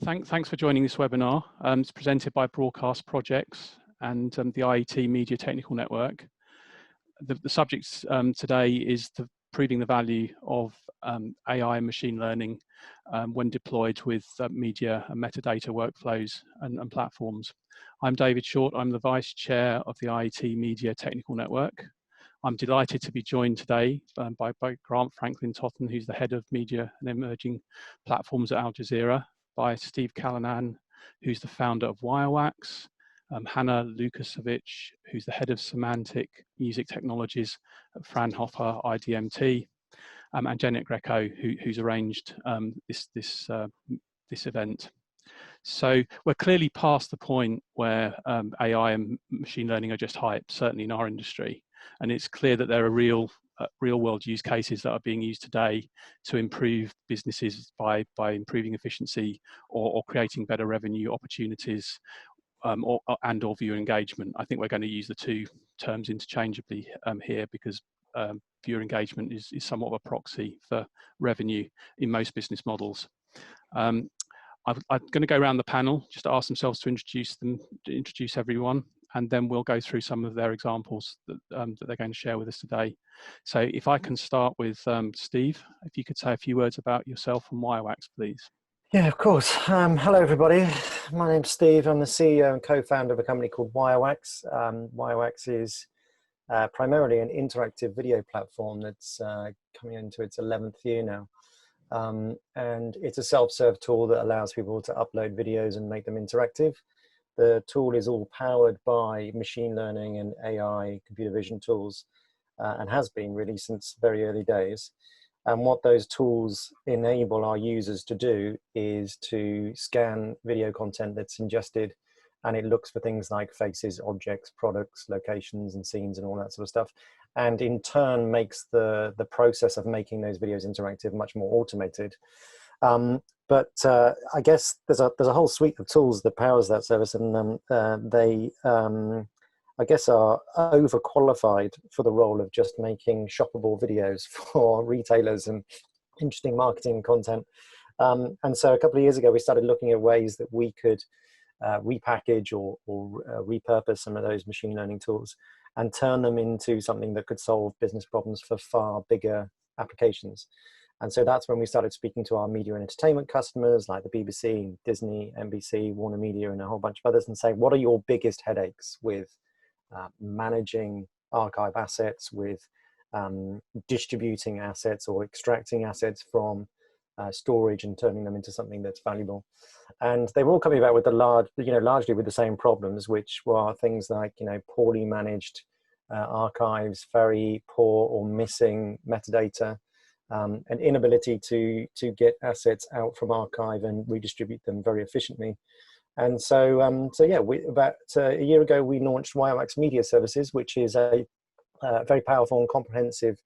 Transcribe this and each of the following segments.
Thanks for joining this webinar. It's presented by Broadcast Projects and the IET Media Technical Network. The subject today is proving the value of AI and machine learning when deployed with media and metadata workflows and platforms. I'm David Short. I'm the Vice Chair of the IET Media Technical Network. I'm delighted to be joined today by Grant Franklin-Totten, who's the Head of Media and Emerging Platforms at Al Jazeera, by Steve Callanan, who's the founder of Wirewax, Hannah Lukasiewicz, who's the Head of Semantic Music Technologies at Fraunhofer IDMT, and Janet Greco, who's arranged this event. So we're clearly past the point where AI and machine learning are just hype, certainly in our industry. And it's clear that there are real world use cases that are being used today to improve businesses by improving efficiency or creating better revenue opportunities or viewer engagement. I think we're going to use the two terms interchangeably here because viewer engagement is somewhat of a proxy for revenue in most business models. I'm going to go around the panel just to ask themselves to introduce everyone, and then we'll go through some of their examples that they're going to share with us today. So if I can start with Steve, if you could say a few words about yourself and Wirewax, please. Yeah, of course. Hello, everybody. My name's Steve. I'm the CEO and co-founder of a company called Wirewax. Wirewax is primarily an interactive video platform that's coming into its 11th year now. And it's a self-serve tool that allows people to upload videos and make them interactive. The tool is all powered by machine learning and AI computer vision tools and has been really since very early days. And what those tools enable our users to do is to scan video content that's ingested, and it looks for things like faces, objects, products, locations, and scenes, and all that sort of stuff. And in turn makes the process of making those videos interactive much more automated. But I guess there's a whole suite of tools that powers that service, and they I guess are overqualified for the role of just making shoppable videos for retailers and interesting marketing content. And so a couple of years ago, we started looking at ways that we could repackage or repurpose some of those machine learning tools and turn them into something that could solve business problems for far bigger applications. And so that's when we started speaking to our media and entertainment customers like the BBC, Disney, NBC, Warner Media, and a whole bunch of others, and saying, what are your biggest headaches with managing archive assets, with distributing assets or extracting assets from storage and turning them into something that's valuable? And they were all coming back with largely with the same problems, which were things like, poorly managed archives, very poor or missing metadata, an inability to get assets out from archive and redistribute them very efficiently. And so, yeah, about a year ago, we launched Wirewax Media Services, which is a very powerful and comprehensive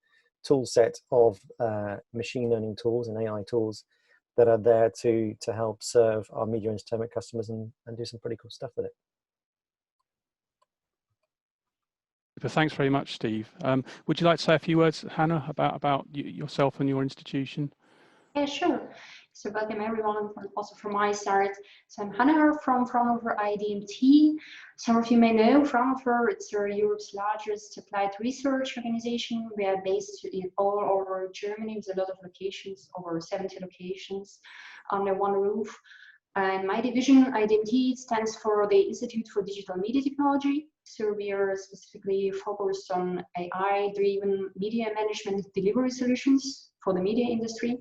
tool set of machine learning tools and AI tools that are there to help serve our media and entertainment customers and do some pretty cool stuff with it. Thanks very much, Steve. Would you like to say a few words, Hannah, about yourself and your institution? Yeah, sure. So welcome everyone, also from my side. So I'm Hannah from Fraunhofer IDMT. Some of you may know Fraunhofer. It's Europe's largest applied research organization. We are based all over Germany with a lot of locations, over 70 locations under one roof. And my division, IDMT, stands for the Institute for Digital Media Technology. So we are specifically focused on AI-driven media management delivery solutions for the media industry.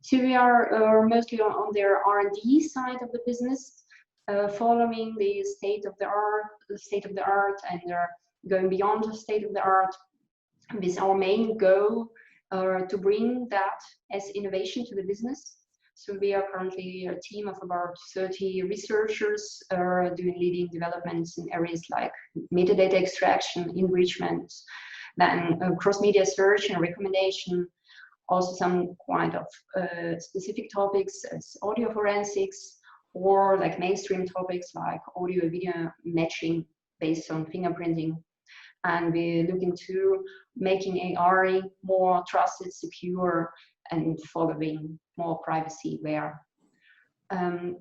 So we are mostly on their R&D side of the business, following the state of the art, and going beyond the state of the art, with our main goal to bring that as innovation to the business. So we are currently a team of about 30 researchers doing leading developments in areas like metadata extraction, enrichment, then cross-media search and recommendation, also some kind of specific topics as audio forensics, or like mainstream topics like audio and video matching based on fingerprinting. And we're looking to making AI more trusted, secure, and following more privacy aware.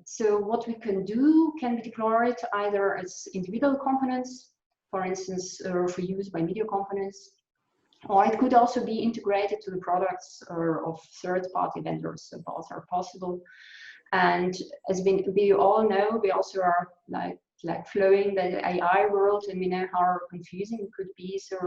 So what we can do can be deployed either as individual components, for instance, for use by media components, or it could also be integrated to the products of third-party vendors. So both are possible. And as we all know, we also are like flowing the AI world, and we know how confusing it could be. So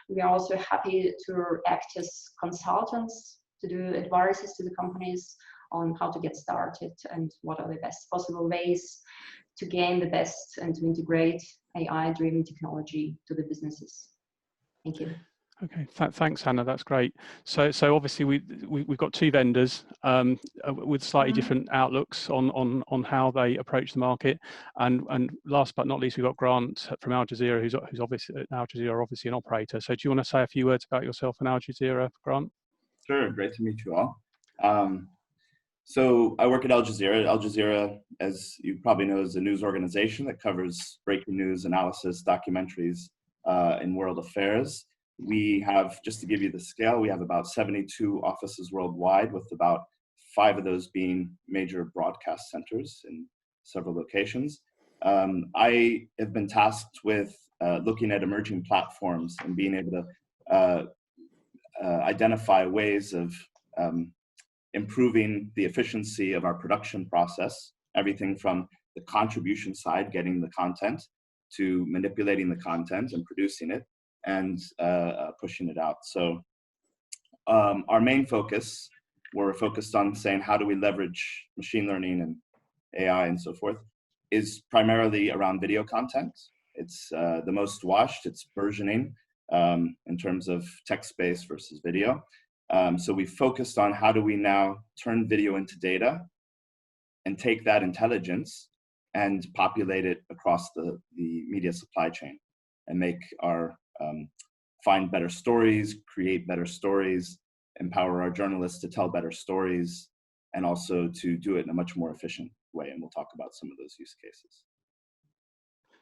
we are also happy to act as consultants to do advices to the companies on how to get started and what are the best possible ways to gain the best and to integrate AI-driven technology to the businesses. Thank you. Okay, thanks, Hannah. That's great. So obviously we've got two vendors with slightly different outlooks on how they approach the market, and last but not least, we've got Grant from Al Jazeera, who's obviously Al Jazeera, obviously an operator. So do you want to say a few words about yourself and Al Jazeera, Grant? Sure. Great to meet you all. So I work at Al Jazeera. Al Jazeera, as you probably know, is a news organization that covers breaking news, analysis, documentaries in world affairs. We have, just to give you the scale, we have about 72 offices worldwide, with about 5 of those being major broadcast centers in several locations. I have been tasked with looking at emerging platforms and being able to identify ways of improving the efficiency of our production process, everything from the contribution side, getting the content, to manipulating the content and producing it, and pushing it out. So our main focus, we're focused on saying how do we leverage machine learning and AI and so forth, is primarily around video content. It's the most watched, it's burgeoning in terms of text-based versus video. So we focused on how do we now turn video into data and take that intelligence and populate it across the media supply chain and make our find better stories, create better stories, empower our journalists to tell better stories, and also to do it in a much more efficient way. And we'll talk about some of those use cases.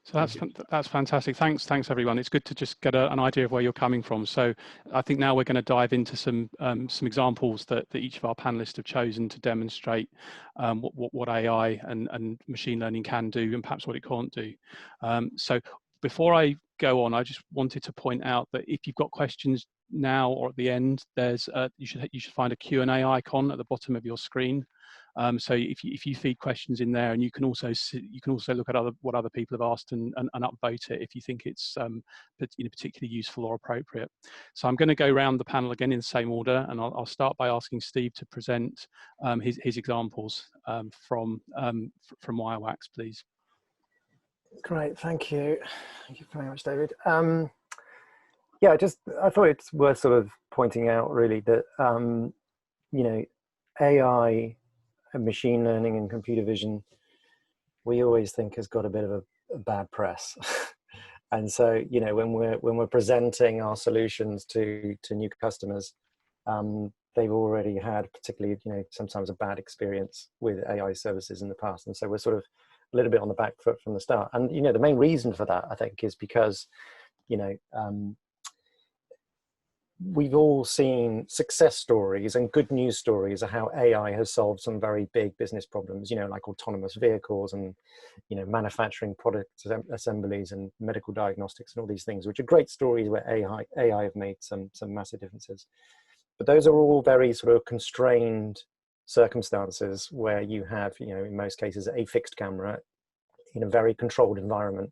So that's fantastic. Thanks everyone. It's good to just get an idea of where you're coming from. So I think now we're going to dive into some examples that each of our panelists have chosen to demonstrate what AI and machine learning can do, and perhaps what it can't do. So before I go on, I just wanted to point out that if you've got questions now or at the end, there's you should find a Q&A icon at the bottom of your screen. So if you feed questions in there, and you can also look at what other people have asked and upvote it if you think it's particularly useful or appropriate. So I'm going to go around the panel again in the same order, and I'll start by asking Steve to present his examples from Wirewax, please. Great, thank you. Thank you very much, David. Yeah, I thought it's worth sort of pointing out really that AI and machine learning and computer vision, we always think has got a bit of a bad press. And so, when we're presenting our solutions to new customers, they've already had particularly, sometimes a bad experience with AI services in the past. And so we're sort of a little bit on the back foot from the start. And, the main reason for that, I think, is because, we've all seen success stories and good news stories of how AI has solved some very big business problems, like autonomous vehicles and, manufacturing product assemblies and medical diagnostics and all these things, which are great stories where AI have made some massive differences. But those are all very sort of constrained circumstances where you have, in most cases, a fixed camera in a very controlled environment.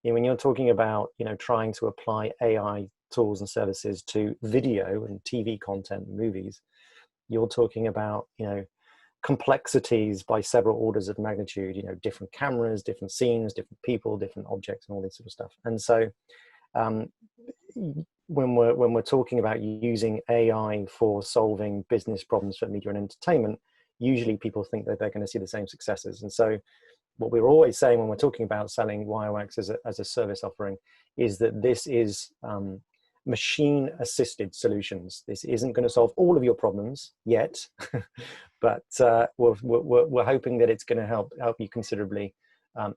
When you're talking about, trying to apply AI tools and services to video and TV content, movies, you're talking about, complexities by several orders of magnitude, different cameras, different scenes, different people, different objects, and all this sort of stuff. And so when we're talking about using AI for solving business problems for media and entertainment, usually people think that they're going to see the same successes. And so what we're always saying when we're talking about selling Wirewax as a service offering is that this is machine-assisted solutions. This isn't going to solve all of your problems yet, but we're hoping that it's going to help you considerably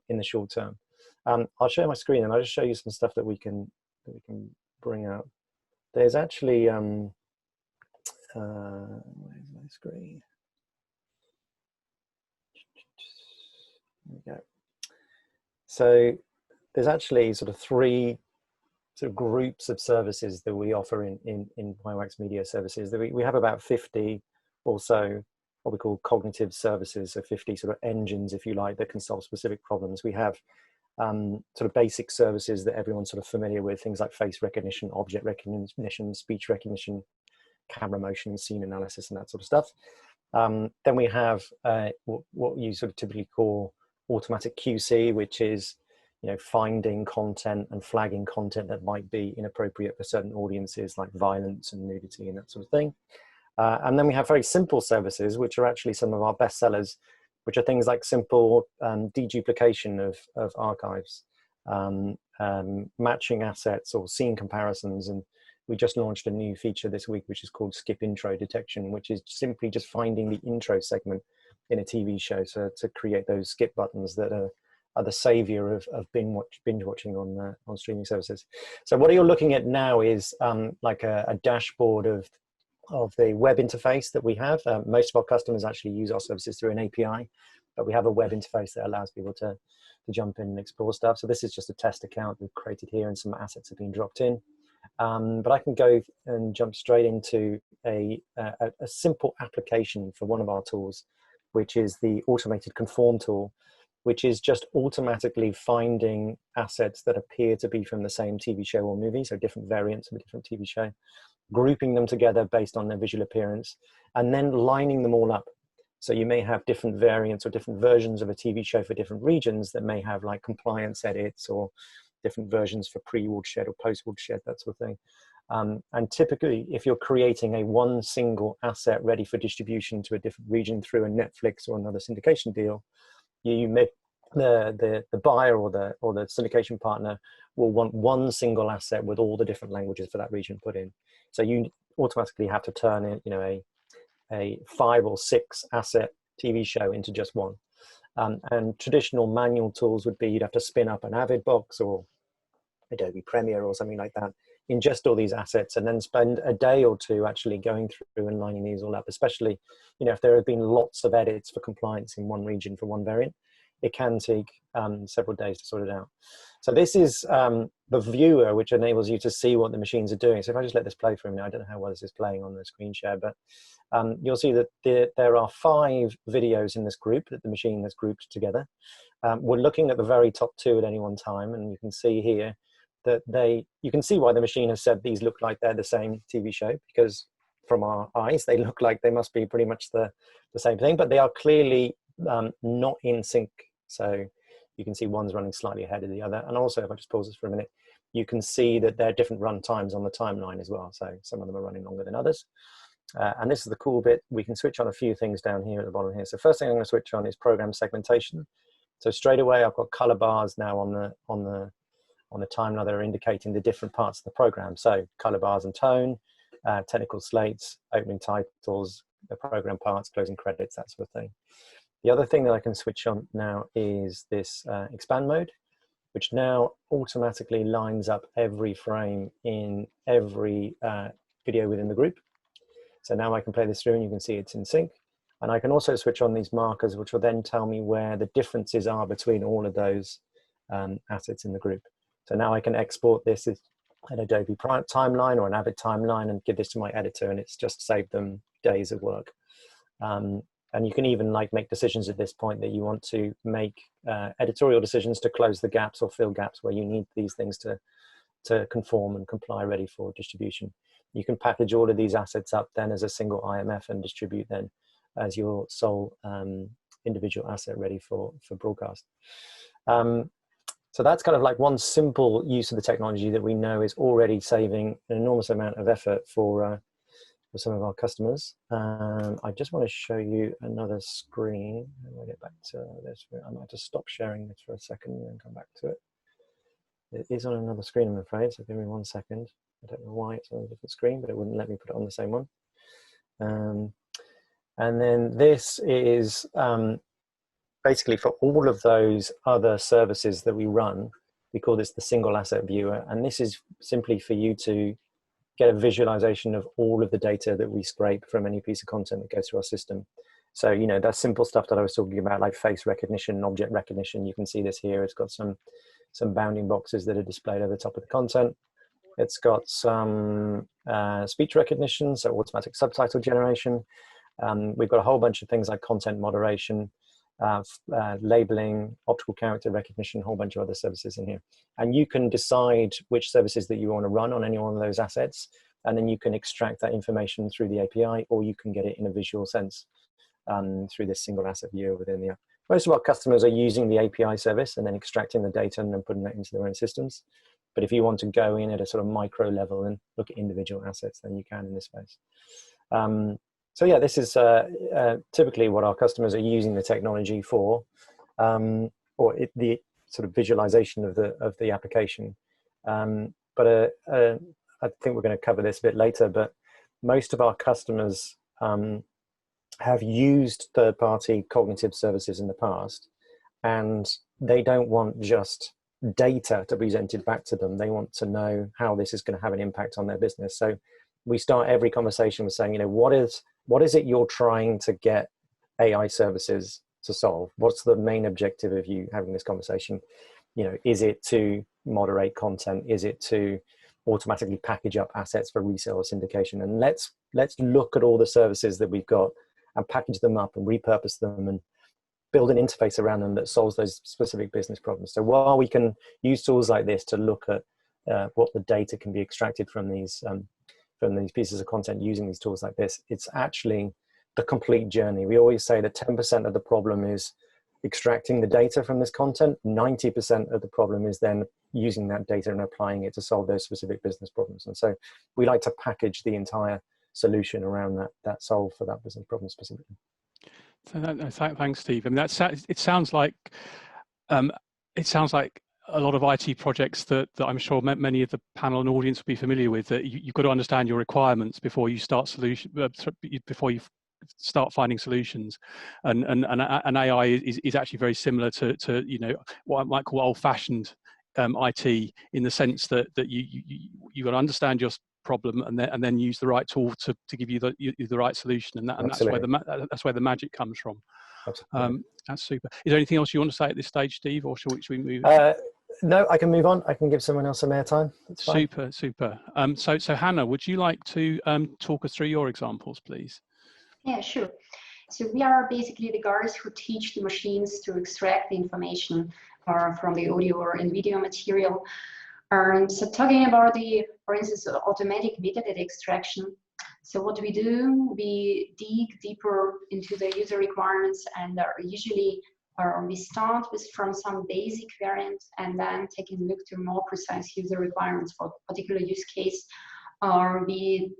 in the short term. I'll share my screen and I'll just show you some stuff that we can bring out. There's actually where's my screen? we go. So there's actually sort of three sort of groups of services that we offer in Wirewax Media Services. We have about 50 or so what we call cognitive services, so 50 sort of engines, if you like, that can solve specific problems. We have sort of basic services that everyone's sort of familiar with, things like face recognition, object recognition, speech recognition, camera motion, scene analysis, and that sort of stuff. Then we have what you sort of typically call automatic QC, which is, you know, finding content and flagging content that might be inappropriate for certain audiences, like violence and nudity and that sort of thing. And then we have very simple services, which are actually some of our best sellers, which are things like simple deduplication of archives, matching assets or scene comparisons. And we just launched a new feature this week, which is called skip intro detection, which is simply just finding the intro segment in a TV show, so to create those skip buttons that are the savior of binge watching on streaming services. So what you're looking at now is like a dashboard of the web interface that we have. Most of our customers actually use our services through an API, but we have a web interface that allows people to jump in and explore stuff. So this is just a test account we've created here, and some assets have been dropped in. But I can go and jump straight into a simple application for one of our tools, which is the automated Conform tool, which is just automatically finding assets that appear to be from the same TV show or movie, so different variants of a different TV show, grouping them together based on their visual appearance, and then lining them all up. So you may have different variants or different versions of a TV show for different regions that may have like compliance edits or different versions for pre-watershed or post-watershed, that sort of thing. And typically, if you're creating one single asset ready for distribution to a different region through a Netflix or another syndication deal, you may, the buyer or the syndication partner will want one single asset with all the different languages for that region put in. So you automatically have to turn in, you know, a 5 or 6 asset TV show into just one. And traditional manual tools would be you'd have to spin up an Avid box or Adobe Premiere or something like that, ingest all these assets, and then spend a day or two actually going through and lining these all up, especially, you know, if there have been lots of edits for compliance in one region for one variant, it can take several days to sort it out. So this is the viewer, which enables you to see what the machines are doing. So if I just let this play for a minute, I don't know how well this is playing on the screen share, but you'll see that there are 5 videos in this group that the machine has grouped together. We're looking at the very top 2 at any one time, and you can see here that you can see why the machine has said these look like they're the same TV show, because from our eyes, they look like they must be pretty much the same thing, but they are clearly not in sync. So you can see one's running slightly ahead of the other. And also, if I just pause this for a minute, you can see that there are different run times on the timeline as well. So some of them are running longer than others. And this is the cool bit. We can switch on a few things down here at the bottom here. So first thing I'm going to switch on is program segmentation. So straight away, I've got color bars now on the timeline that are indicating the different parts of the program. So color bars and tone, technical slates, opening titles, the program parts, closing credits, that sort of thing. The other thing that I can switch on now is this expand mode, which now automatically lines up every frame in every video within the group. So now I can play this through and you can see it's in sync. And I can also switch on these markers, which will then tell me where the differences are between all of those assets in the group. So now I can export this as an Adobe timeline or an Avid timeline and give this to my editor, and it's just saved them days of work. And you can even like make decisions at this point that you want to make editorial decisions to close the gaps or fill gaps where you need these things to conform and comply ready for distribution. You can package all of these assets up then as a single IMF and distribute then as your sole individual asset ready for broadcast. So that's kind of like one simple use of the technology that we know is already saving an enormous amount of effort for some of our customers. I just want to show you another screen. When I get back to this, I might just stop sharing this for a second and then come back to it. It is on another screen, I'm afraid, so give me 1 second. I don't know why it's on a different screen, but it wouldn't let me put it on the same one. And then this is basically for all of those other services that we run. We call this the single asset viewer, and this is simply for you to get a visualization of all of the data that we scrape from any piece of content that goes through our system. So, you know, that simple stuff that I was talking about, like face recognition, object recognition. You can see this here. It's got some bounding boxes that are displayed over the top of the content. It's got some speech recognition, so automatic subtitle generation. We've got a whole bunch of things like content moderation, labeling, optical character recognition, a whole bunch of other services in here. And you can decide which services that you want to run on any one of those assets, and then you can extract that information through the API, or you can get it in a visual sense through this single asset viewer within the app. Most of our customers are using the API service and then extracting the data and then putting that into their own systems. But if you want to go in at a sort of micro level and look at individual assets, then you can in this space. So yeah, this is typically what our customers are using the technology for, the sort of visualization of the application. But I think we're going to cover this a bit later, but most of our customers have used third-party cognitive services in the past, and they don't want just data to be presented back to them. They want to know how this is going to have an impact on their business. So we start every conversation with saying, you know, what is it you're trying to get AI services to solve? What's the main objective of you having this conversation? You know, is it to moderate content? Is it to automatically package up assets for resale or syndication? And let's look at all the services that we've got and package them up and repurpose them and build an interface around them that solves those specific business problems. So while we can use tools like this to look at what the data can be extracted from these pieces of content using these tools like this, it's actually the complete journey. We always say that 10% of the problem is extracting the data from this content. 90% of the problem is then using that data and applying it to solve those specific business problems. And so we like to package the entire solution around that solve for that business problem specifically. So thanks, Steve. I mean, it sounds like a lot of IT projects that I'm sure many of the panel and audience will be familiar with. That you've got to understand your requirements before you start before you start finding solutions, and AI is actually very similar to you know, what I might call old-fashioned IT, in the sense that you got to understand your problem and then use the right tool to give you the right solution, and that's where the magic comes from. That's super. Is there anything else you want to say at this stage, Steve, or should we move? No, I can move on. I can give someone else some airtime. Super. So Hannah, would you like to talk us through your examples, please? Yeah, sure. So we are basically the guys who teach the machines to extract the information from the audio or in video material. So talking about for instance, automatic metadata extraction. So what we do, we dig deeper into the user requirements, and usually we start from some basic variant and then taking a look to more precise user requirements for a particular use case. We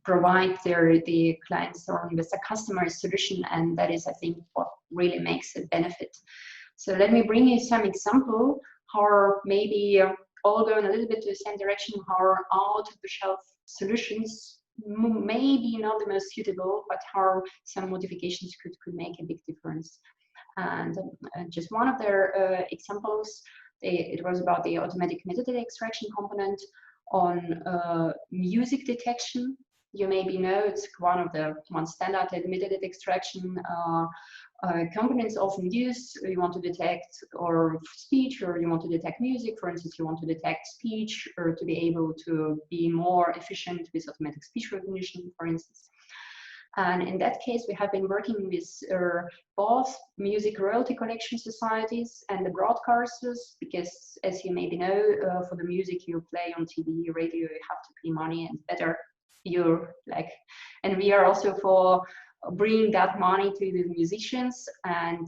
provide the clients or the customer solution, and that is, I think, what really makes a benefit. So let me bring you some example how maybe all going a little bit to the same direction, how out-of-the-shelf solutions maybe not the most suitable, but how some modifications could make a big difference. And just one of their examples, it was about the automatic metadata extraction component on music detection. You maybe know it's one standard metadata extraction components often used. You want to detect or speech, or you want to detect music. For instance, you want to detect speech, or to be able to be more efficient with automatic speech recognition, for instance. And in that case, we have been working with both music royalty collection societies and the broadcasters, because as you maybe know, for the music you play on TV, radio, you have to pay money, and better and we are also for bringing that money to the musicians. And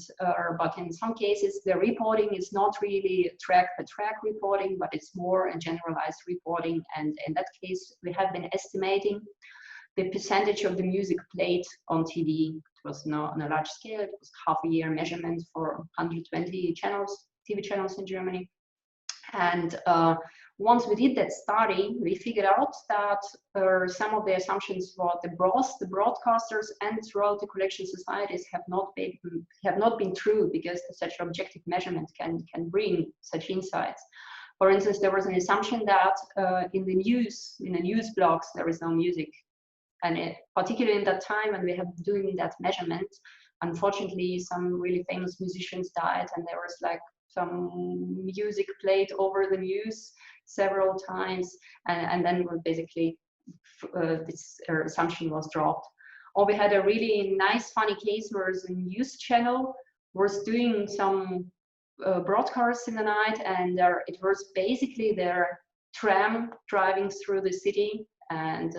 but in some cases, the reporting is not really track-by-track reporting, but it's more a generalized reporting. And in that case, we have been estimating the percentage of the music played on TV. It was not on a large scale. It was half-a-year measurement for 120 channels, TV channels in Germany. And once we did that study, we figured out that some of the assumptions for the broadcasters and royalty collection societies have not been true, because such objective measurement can bring such insights. For instance, there was an assumption that in the news blogs there is no music. And particularly in that time when we have doing that measurement, unfortunately, some really famous musicians died, and there was like some music played over the news several times, and then basically this assumption was dropped. Or we had a really nice, funny case where the news channel was doing some broadcasts in the night, and it was basically their tram driving through the city, and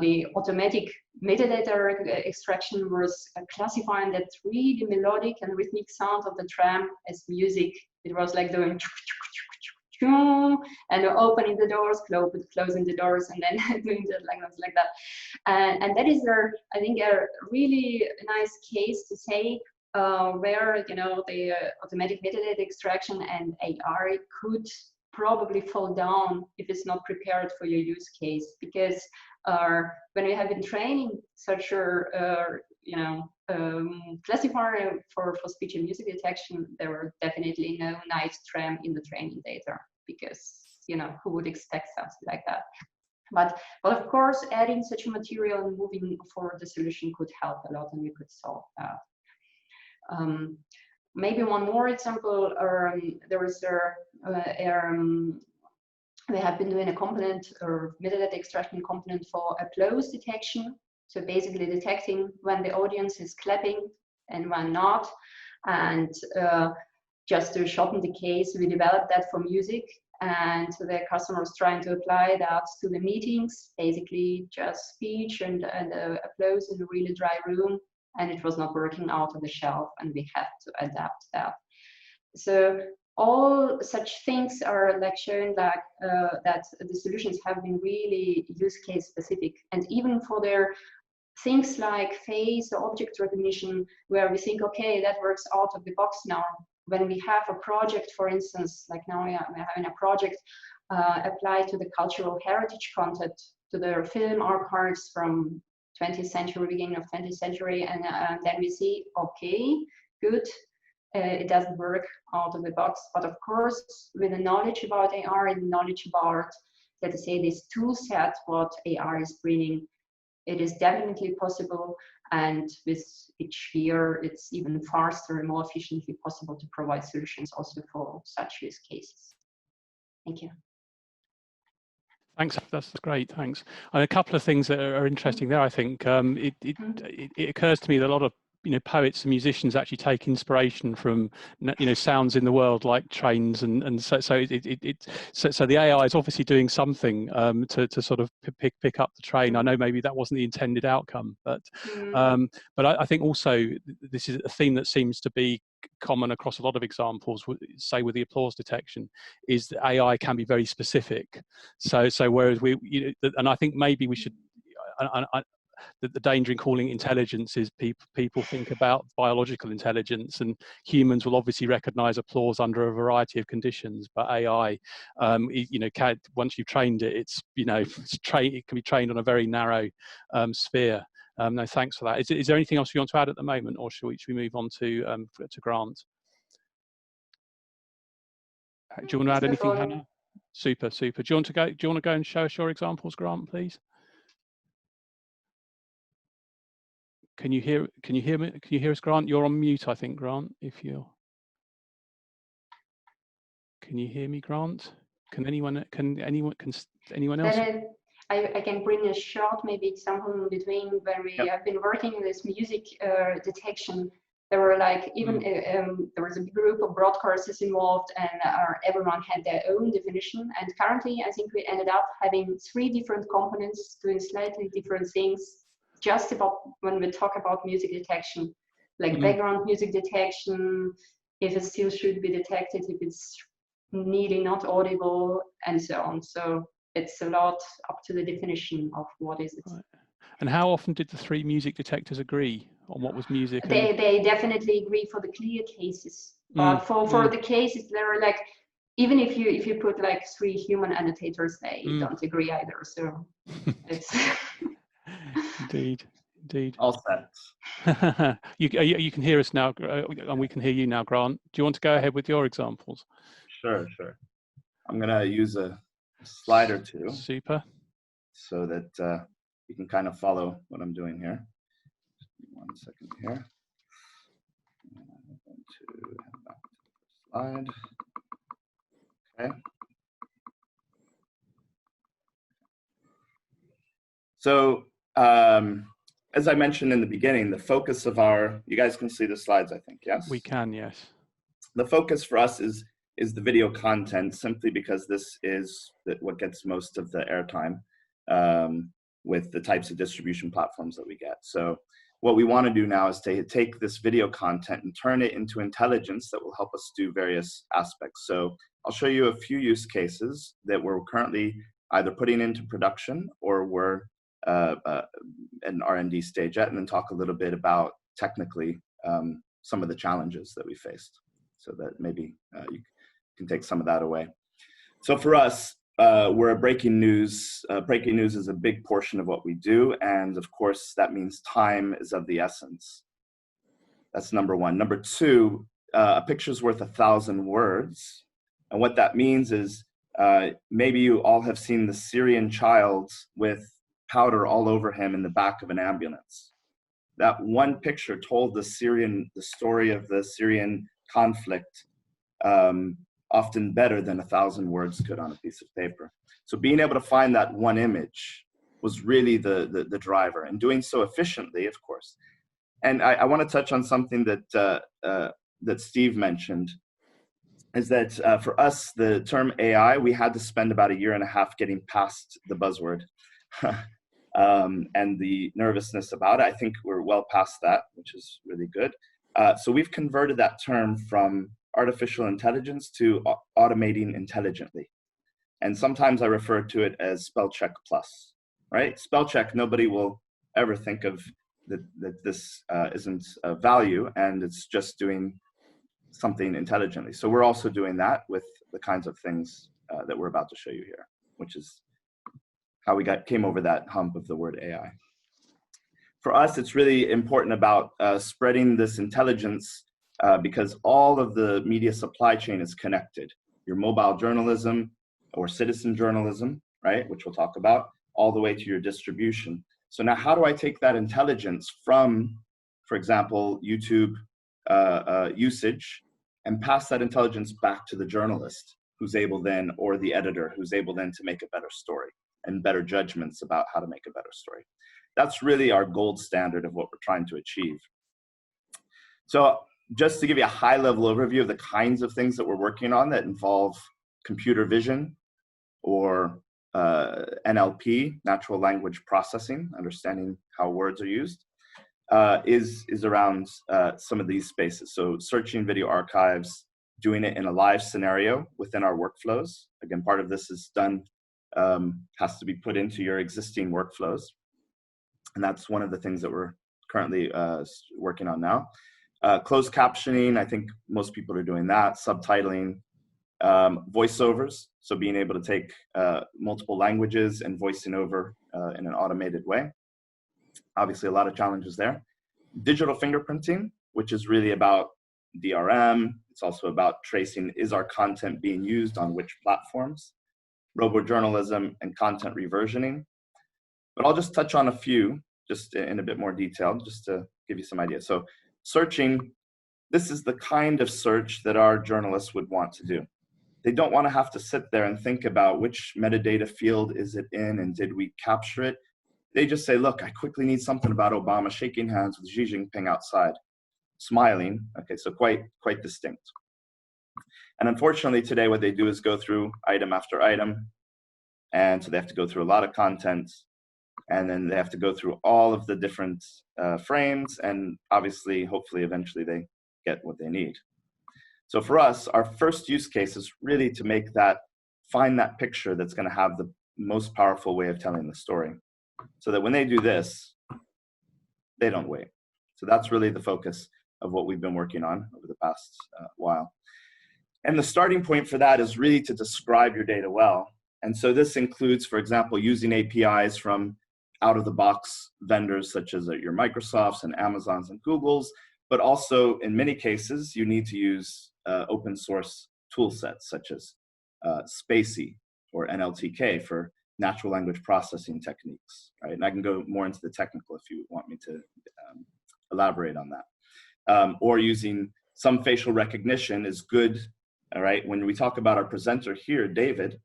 the automatic metadata extraction was classifying that really melodic and rhythmic sound of the tram as music. It was like doing and opening the doors, closing the doors, and then doing that like that. And that is, I think, a really nice case to say where, you know, the automatic metadata extraction and AI could probably fall down if it's not prepared for your use case. Because when we have been training such a classifier for speech and music detection, there were definitely no nice tram in the training data, because, you know, who would expect something like that? But of course, adding such a material and moving forward the solution could help a lot, and we could solve that. Maybe one more example, there was we have been doing a component or metadata extraction component for applause detection. So basically detecting when the audience is clapping and when not. And just to shorten the case, we developed that for music. And so the customers trying to apply that to the meetings, basically just speech and applause in a really dry room. And it was not working out of the shelf, and we had to adapt that. So all such things are like showing that the solutions have been really use case specific, and even for their things like face or object recognition, where we think, okay, that works out of the box now. When we have a project, for instance, like now we're having a project applied to the cultural heritage content, to the film archives from 20th century, beginning of 20th century, and then we see, okay, good. It doesn't work out of the box, but of course, with the knowledge about AR and knowledge about, let's say, this tool set, what AR is bringing, it is definitely possible. And with each year, it's even faster and more efficiently possible to provide solutions also for such use cases. Thank you. Thanks, that's great, thanks. And a couple of things that are interesting there, I think. It occurs to me that a lot of poets and musicians actually take inspiration from sounds in the world like trains, and so the AI is obviously doing something to sort of pick up the train. I know maybe that wasn't the intended outcome, but I think also this is a theme that seems to be common across a lot of examples, say with the applause detection, is that AI can be very specific. So whereas and I think maybe we should, the danger in calling it intelligence is people think about biological intelligence, and humans will obviously recognize applause under a variety of conditions, but AI, once you've trained it, it can be trained on a very narrow sphere. No, thanks for that. Is there anything else you want to add at the moment, or should we move on to Grant? Do you want to add anything, Hannah? Super. Do you want to go and show us your examples, Grant, please? Can you hear me? Can you hear us, Grant? You're on mute, I think, Grant. Can you hear me, Grant? Can anyone else? Then I can bring a short maybe example in between when we have been working with this music detection. There were like even there was a group of broadcasters involved, and everyone had their own definition. And currently, I think we ended up having 3 different components doing slightly different things. Just about when we talk about music detection, like background music detection, if it still should be detected, if it's nearly not audible, and so on. So it's a lot up to the definition of what is it. Right. And how often did the 3 music detectors agree on what was music? They definitely agree for the clear cases, but for the cases there are like, even if you put like 3 human annotators, they don't agree either. So it's Indeed. All set. You can hear us now, and we can hear you now, Grant. Do you want to go ahead with your examples? Sure. I'm going to use a slide or two. Super. So that you can kind of follow what I'm doing here. One second here. I'm going to head back to the slide. Okay. So as I mentioned in the beginning, the focus of you guys can see the slides, I think, yes? We can, yes. The focus for us is the video content, simply because this is what gets most of the airtime with the types of distribution platforms that we get. So what we want to do now is to take this video content and turn it into intelligence that will help us do various aspects. So I'll show you a few use cases that we're currently either putting into production or we're an R&D stage at, and then talk a little bit about technically some of the challenges that we faced, so that maybe you can take some of that away. So for us, we're a breaking news. Breaking news is a big portion of what we do, and of course that means time is of the essence. That's number one. Number two, a picture's worth 1,000 words, and what that means is maybe you all have seen the Syrian child with powder all over him in the back of an ambulance. That one picture told the story of the Syrian conflict often better than 1,000 words could on a piece of paper. So being able to find that one image was really the driver, and doing so efficiently, of course. And I want to touch on something that Steve mentioned, is that for us, the term AI, we had to spend about 1.5 years getting past the buzzword. And the nervousness about it. I think we're well past that, which is really good. So we've converted that term from artificial intelligence to automating intelligently. And sometimes I refer to it as spell check plus, right? Spell check, nobody will ever think of that this isn't a value, and it's just doing something intelligently. So we're also doing that with the kinds of things that we're about to show you here, which is how we came over that hump of the word AI. For us, it's really important about spreading this intelligence because all of the media supply chain is connected. Your mobile journalism or citizen journalism, right, which we'll talk about, all the way to your distribution. So now how do I take that intelligence from, for example, YouTube usage, and pass that intelligence back to the journalist who's able then, or the editor who's able then to make a better story and better judgments about how to make a better story. That's really our gold standard of what we're trying to achieve. So just to give you a high-level overview of the kinds of things that we're working on that involve computer vision or NLP, natural language processing, understanding how words are used, is around some of these spaces. So searching video archives, doing it in a live scenario within our workflows. Again, part of this is done, has to be put into your existing workflows. And that's one of the things that we're currently working on now. Closed captioning, I think most people are doing that. Subtitling, voiceovers, so being able to take multiple languages and voicing over in an automated way. Obviously, a lot of challenges there. Digital fingerprinting, which is really about DRM. It's also about tracing, is our content being used on which platforms? Robojournalism and content reversioning. But I'll just touch on a few, just in a bit more detail, just to give you some ideas. So searching, this is the kind of search that our journalists would want to do. They don't want to have to sit there and think about which metadata field is it in and did we capture it. They just say, look, I quickly need something about Obama shaking hands with Xi Jinping outside, smiling. Okay, so quite distinct. And unfortunately today what they do is go through item after item. And so they have to go through a lot of content, and then they have to go through all of the different frames, and obviously, hopefully, eventually they get what they need. So for us, our first use case is really to make that, find that picture that's going to have the most powerful way of telling the story, so that when they do this, they don't wait. So that's really the focus of what we've been working on over the past while. And the starting point for that is really to describe your data well. And so this includes, for example, using APIs from out-of-the-box vendors such as your Microsofts and Amazons and Googles, but also in many cases, you need to use open source tool sets such as Spacey or NLTK for natural language processing techniques, right? And I can go more into the technical if you want me to elaborate on that. Or using some facial recognition is good, all right? When we talk about our presenter here, David,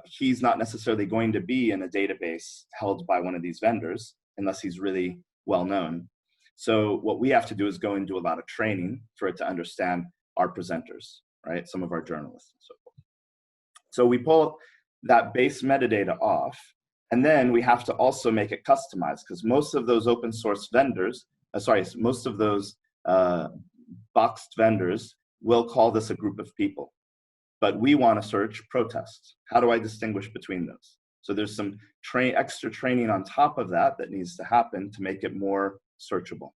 he's not necessarily going to be in a database held by one of these vendors unless he's really well known. So what we have to do is go and do a lot of training for it to understand our presenters, right? Some of our journalists and so forth. So we pull that base metadata off, and then we have to also make it customized, because most of those open source vendors, most of those boxed vendors will call this a group of people. But we want to search protests. How do I distinguish between those? So there's some extra training on top of that that needs to happen to make it more searchable.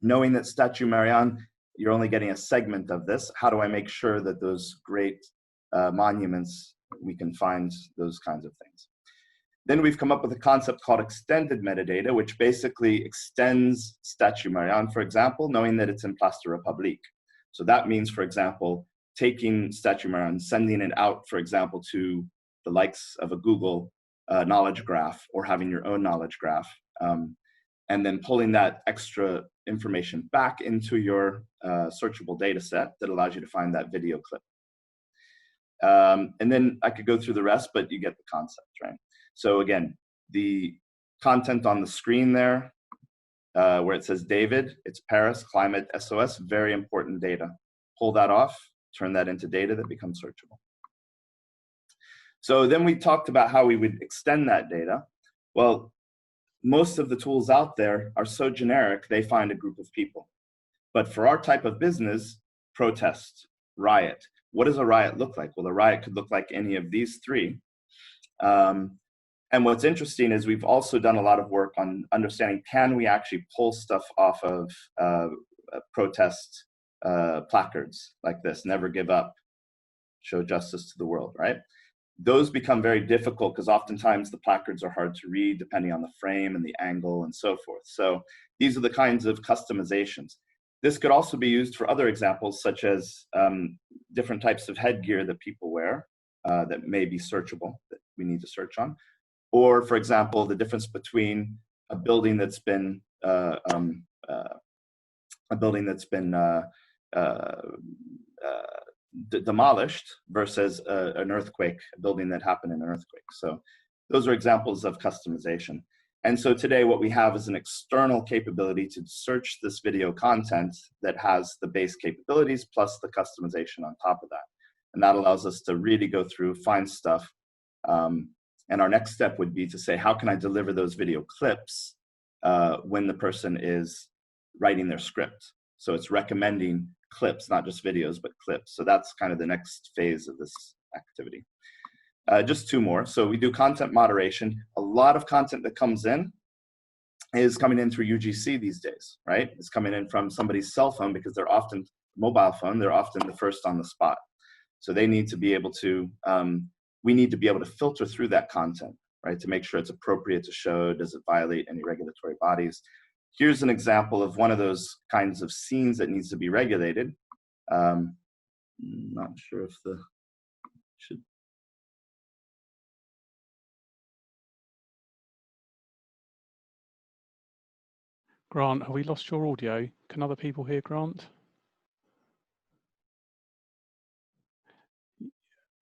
Knowing that Statue Marianne, you're only getting a segment of this, how do I make sure that those great monuments, we can find those kinds of things? Then we've come up with a concept called extended metadata, which basically extends Statue Marianne, for example, knowing that it's in Place de République. So that means, for example, taking Statue Marianne, sending it out, for example, to the likes of a Google knowledge graph, or having your own knowledge graph, and then pulling that extra information back into your searchable data set that allows you to find that video clip. And then I could go through the rest, but you get the concept, right? So again, the content on the screen there, where it says David, it's Paris, climate, SOS, very important data. Pull that off, turn that into data that becomes searchable. So then we talked about how we would extend that data. Well, most of the tools out there are so generic, they find a group of people. But for our type of business, protest, riot. What does a riot look like? Well, a riot could look like any of these three. And what's interesting is we've also done a lot of work on understanding, can we actually pull stuff off of protest placards like this, never give up, show justice to the world, right? Those become very difficult because oftentimes the placards are hard to read depending on the frame and the angle and so forth. So these are the kinds of customizations. This could also be used for other examples, such as different types of headgear that people wear that may be searchable, that we need to search on. Or, for example, the difference between a building that's been demolished versus an earthquake, a building that happened in an earthquake. So those are examples of customization. And so today what we have is an external capability to search this video content that has the base capabilities plus the customization on top of that. And that allows us to really go through, find stuff. And our next step would be to say, how can I deliver those video clips when the person is writing their script? So it's recommending clips, not just videos, but clips. So that's kind of the next phase of this activity. Just two more. So we do content moderation. A lot of content that comes in is coming in through UGC these days, right? It's coming in from somebody's cell phone because they're often mobile phone. They're often the first on the spot. So they need to be able to, we need to be able to filter through that content, right? To make sure it's appropriate to show, does it violate any regulatory bodies? Here's an example of one of those kinds of scenes that needs to be regulated. Not sure if the, should. Grant, have we lost your audio? Can other people hear Grant?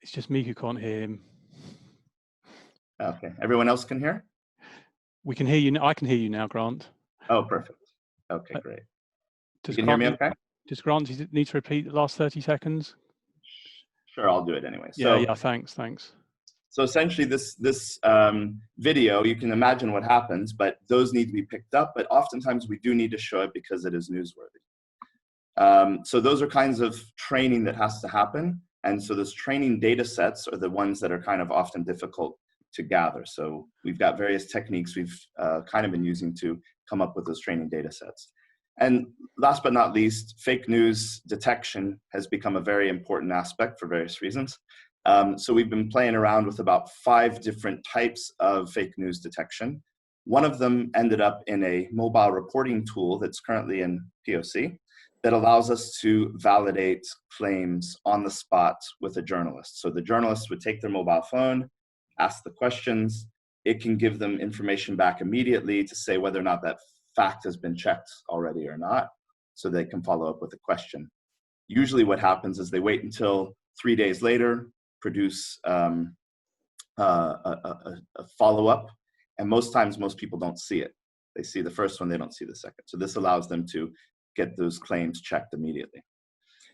It's just me who can't hear him. Okay, everyone else can hear? We can hear you. I can hear you now, Grant. Oh, perfect. Okay, great. Does you can hear me okay? Does Grant need to repeat the last 30 seconds? Sure, I'll do it anyway. Yeah, thanks. So essentially this video, you can imagine what happens, but those need to be picked up, but oftentimes we do need to show it because it is newsworthy. So those are kinds of training that has to happen. And so those training data sets are the ones that are kind of often difficult to gather. So we've got various techniques we've kind of been using to come up with those training data sets. And last but not least, fake news detection has become a very important aspect for various reasons. So we've been playing around with about 5 different types of fake news detection. One of them ended up in a mobile reporting tool that's currently in POC that allows us to validate claims on the spot with a journalist. So the journalist would take their mobile phone, ask the questions. It can give them information back immediately to say whether or not that fact has been checked already or not, so they can follow up with a question. Usually what happens is they wait until 3 days later, produce a follow-up, and most times most people don't see it. They see the first one, they don't see the second. So this allows them to get those claims checked immediately.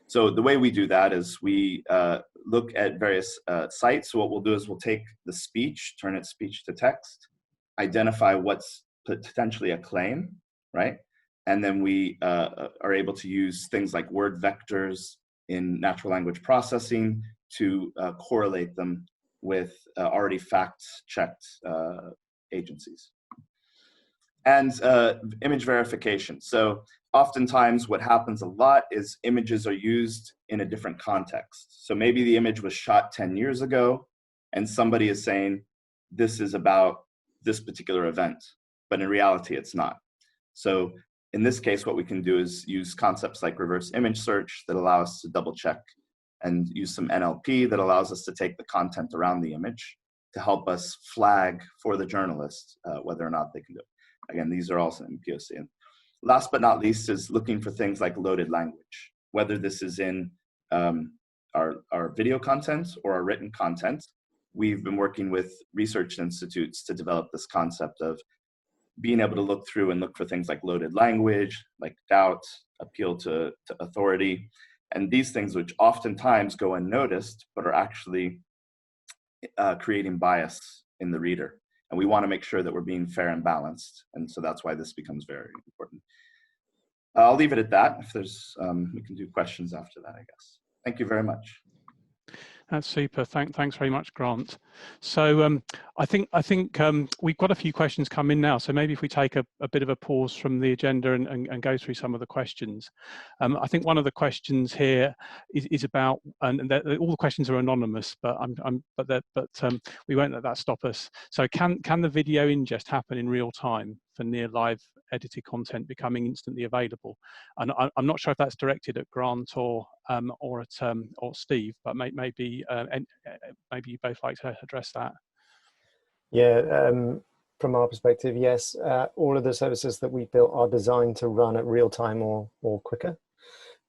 So the way we do that is we look at various sites. So what we'll do is we'll take the speech, turn it speech to text, identify what's potentially a claim, right? And then we are able to use things like word vectors in natural language processing to correlate them with already fact-checked agencies. And image verification. So oftentimes what happens a lot is images are used in a different context. So maybe the image was shot 10 years ago and somebody is saying this is about this particular event, but in reality it's not. So in this case, what we can do is use concepts like reverse image search that allow us to double check, and use some NLP that allows us to take the content around the image to help us flag for the journalist whether or not they can do it. Again, these are also in POC. And last but not least is looking for things like loaded language, whether this is in our video content or our written content. We've been working with research institutes to develop this concept of being able to look through and look for things like loaded language, like doubt, appeal to authority, and these things which oftentimes go unnoticed, but are actually creating bias in the reader. And we want to make sure that we're being fair and balanced. And so that's why this becomes very important. I'll leave it at that. If there's, we can do questions after that, I guess. Thank you very much. That's super. Thanks very much, Grant. So I think we've got a few questions come in now. So maybe if we take a bit of a pause from the agenda and go through some of the questions. I think one of the questions here is about, and all the questions are anonymous, but we won't let that stop us. So can the video ingest happen in real time for near live edited content becoming instantly available? And I'm not sure if that's directed at Grant or Steve, but maybe you both like to address that. Yeah, from our perspective, yes. All of the services that we built are designed to run at real time or quicker.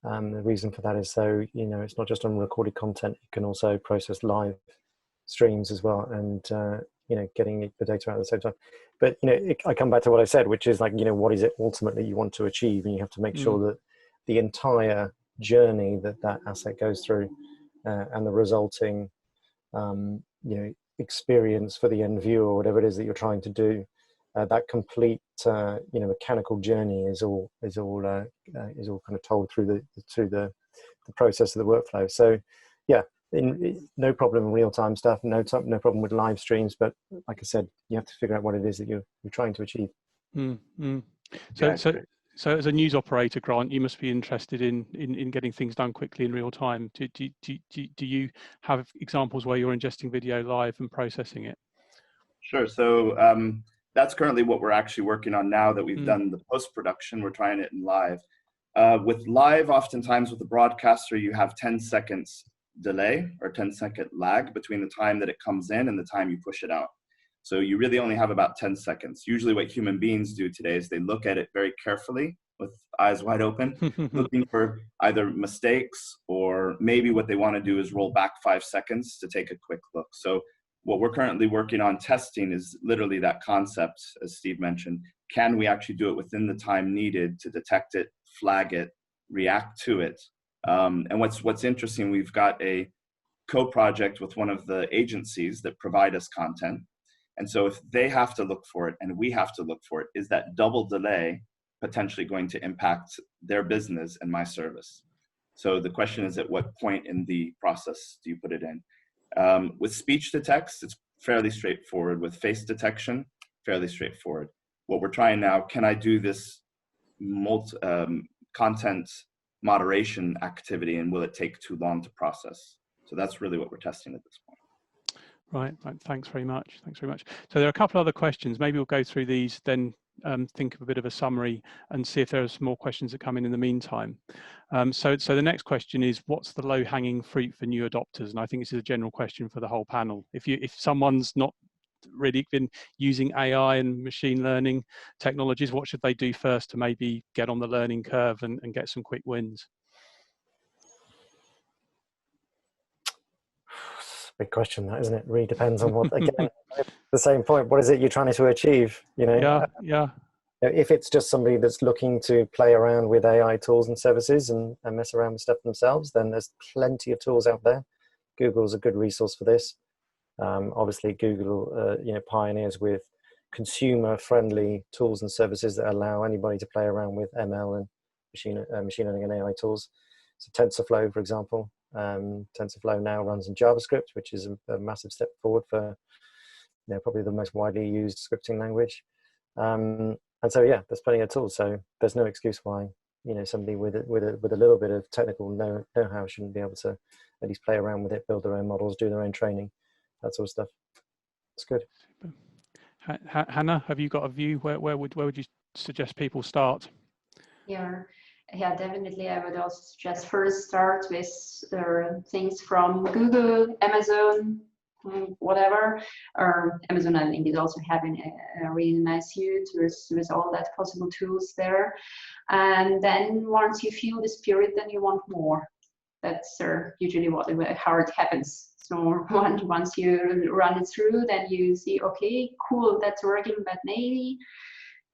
The reason for that is so, you know, it's not just on recorded content, you can also process live streams as well, and you know, getting the data out at the same time. But you know, I come back to what I said, which is like, you know, what is it ultimately you want to achieve, and you have to make sure that the entire journey that asset goes through and the resulting you know, experience for the end viewer, or whatever it is that you're trying to do, that complete you know, mechanical journey is all kind of told through the process of the workflow. So yeah, no problem in real-time stuff, no problem with live streams, but like I said, you have to figure out what it is that you're trying to achieve. So as a news operator, Grant, you must be interested in getting things done quickly in real time. Do you have examples where you're ingesting video live and processing it? Sure. So that's currently what we're actually working on now that we've done the post-production. We're trying it in live. With live, oftentimes with the broadcaster, you have 10 seconds delay or 10-second lag between the time that it comes in and the time you push it out. So you really only have about 10 seconds. Usually what human beings do today is they look at it very carefully with eyes wide open, looking for either mistakes, or maybe what they want to do is roll back 5 seconds to take a quick look. So what we're currently working on testing is literally that concept, as Steve mentioned. Can we actually do it within the time needed to detect it, flag it, react to it? And what's interesting, we've got a co-project with one of the agencies that provide us content. And so if they have to look for it and we have to look for it, is that double delay potentially going to impact their business and my service? So the question is, at what point in the process do you put it in? With speech to text, it's fairly straightforward. With face detection, fairly straightforward. What we're trying now, can I do this content moderation activity, and will it take too long to process? So that's really what we're testing at this point. Right. Thanks very much. So there are a couple other questions. Maybe we'll go through these, then think of a bit of a summary and see if there are some more questions that come in the meantime. So the next question is, what's the low-hanging fruit for new adopters? And I think this is a general question for the whole panel. If someone's not really been using AI and machine learning technologies, what should they do first to maybe get on the learning curve and get some quick wins? Big question, that, isn't it? Really depends on what, again, the same point. What is it you're trying to achieve? You know, yeah. If it's just somebody that's looking to play around with AI tools and services and mess around with stuff themselves, then there's plenty of tools out there. Google's a good resource for this. Obviously, Google, pioneers with consumer-friendly tools and services that allow anybody to play around with ML and machine learning and AI tools. So TensorFlow, for example. TensorFlow now runs in JavaScript, which is a massive step forward for, probably the most widely used scripting language. And so, yeah, there's plenty of tools. So there's no excuse why, somebody with a little bit of technical know-how shouldn't be able to at least play around with it, build their own models, do their own training, that sort of stuff. It's good. Hannah, have you got a view? Where would you suggest people start? Yeah, definitely. I would also suggest first start with things from Google, Amazon, whatever. Or Amazon, I think, is also having a really nice suite with all that possible tools there. And then once you feel the spirit, then you want more. That's usually how it happens. So once you run it through, then you see, okay, cool, that's working, but maybe